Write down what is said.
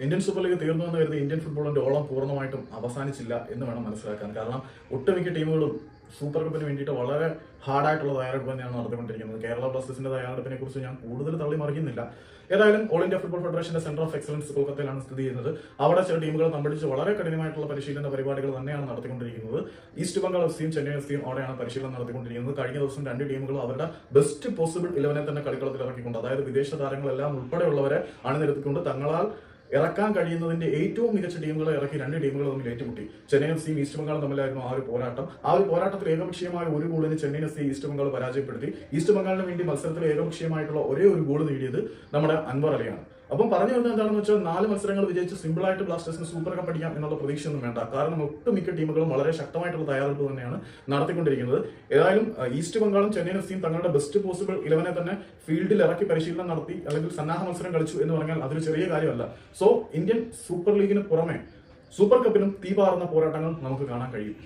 Indian super league തീർന്നു എന്ന് കരുതി ഇന്ത്യൻ ഫുട്ബോളിന്റെ ഓളം പൂർണ്ണമായിട്ടും അവസാനിച്ചില്ല എന്ന് വേണം മനസ്സിലാക്കാൻ. കാരണം ഒട്ടുമിക്ക ടീമുകളും സൂപ്പർ കപ്പിന് വേണ്ടിയിട്ട് വളരെ ഹാർഡായിട്ടുള്ള തയ്യാറെടുപ്പ് തന്നെയാണ് നടത്തിക്കൊണ്ടിരിക്കുന്നത്. കേരള ബ്ലാസ്റ്റേഴ്സിന്റെ തയ്യാറെടുപ്പിനെ കുറിച്ച് ഞാൻ കൂടുതൽ തള്ളി മറിക്കുന്നില്ല. ഏതായാലും ഓൾ ഇന്ത്യ ഫുട്ബോൾ ഫെഡറേഷന്റെ സെന്റർ ഓഫ് എക്സലൻസ് കൊൽക്കത്തയിലാണ് സ്ഥിതി ചെയ്യുന്നത്. അവിടെ ചില ടീമുകൾ തമ്മിച്ച് വളരെ കഠിനമായിട്ടുള്ള പരിശീലന പരിപാടികൾ തന്നെയാണ് നടത്തിക്കൊണ്ടിരിക്കുന്നത്. ഈസ്റ്റ് ബംഗാൾ എഫ് സിയും ചെന്നൈ എഫ് സിയും അവിടെയാണ് പരിശീലനം നടത്തിക്കൊണ്ടിരിക്കുന്നത്. കഴിഞ്ഞ ദിവസം രണ്ട് ടീമുകളും അവരുടെ ബെസ്റ്റ് പോസിബിൾ 11 തന്നെ കളിക്കളത്തിൽ ഇറക്കിക്കൊണ്ട്, അതായത് വിദേശ താരങ്ങളെല്ലാം ഉൾപ്പെടെയുള്ളവരെ അണിനിരത്തിക്കൊണ്ട് തങ്ങളാൽ ഇറക്കാൻ കഴിയുന്നതിന്റെ ഏറ്റവും മികച്ച ടീമുകളെ ഇറക്കി രണ്ട് ടീമുകൾ തമ്മിൽ ഏറ്റുമുട്ടി. ചെന്നൈ എഫ് സിയും ഈസ്റ്റ് ബംഗാളും തമ്മിലായിരുന്നു ആ ഒരു പോരാട്ടം. ആ ഒരു പോരാട്ടത്തിൽ ഏകപക്ഷീയമായ ഒരു ഗോളിന് Chennai F C east Bengal പരാജയപ്പെടുത്തി. ഈസ്റ്റ് ബംഗാളിന് വേണ്ടി മത്സരത്തിൽ ഏകപക്ഷീയമായിട്ടുള്ള ഒരേ ഒരു ഗോൾ നേടിയത് നമ്മുടെ അൻവർ അലിയാണ്. അപ്പം പറഞ്ഞു വരുന്നത് എന്താണെന്ന് വെച്ചാൽ 4 മത്സരങ്ങൾ വിജയിച്ച് സിമ്പിൾ ആയിട്ട് ബ്ലാസ്റ്റേഴ്സിന് സൂപ്പർ കപ്പ് അടിക്കാം എന്നുള്ള പ്രതീക്ഷയൊന്നും വേണ്ട. കാരണം ഒട്ടുമിക്ക ടീമുകളും വളരെ ശക്തമായിട്ടുള്ള തയ്യാറെടുപ്പ് തന്നെയാണ് നടത്തിക്കൊണ്ടിരിക്കുന്നത്. ഏതായാലും ഈസ്റ്റ് ബംഗാളും ചെന്നൈ എഫ് സിയും തങ്ങളുടെ ബെസ്റ്റ് പോസിബിൾ 11 തന്നെ ഫീൽഡിൽ ഇറക്കി പരിശീലനം നടത്തി അല്ലെങ്കിൽ സന്നാഹ മത്സരം കളിച്ചു എന്ന് പറഞ്ഞാൽ അതൊരു ചെറിയ കാര്യമല്ല. സോ ഇന്ത്യൻ സൂപ്പർ ലീഗിന് പുറമെ സൂപ്പർ കപ്പിനും തീപാറുന്ന പോരാട്ടങ്ങൾ നമുക്ക് കാണാൻ കഴിയും.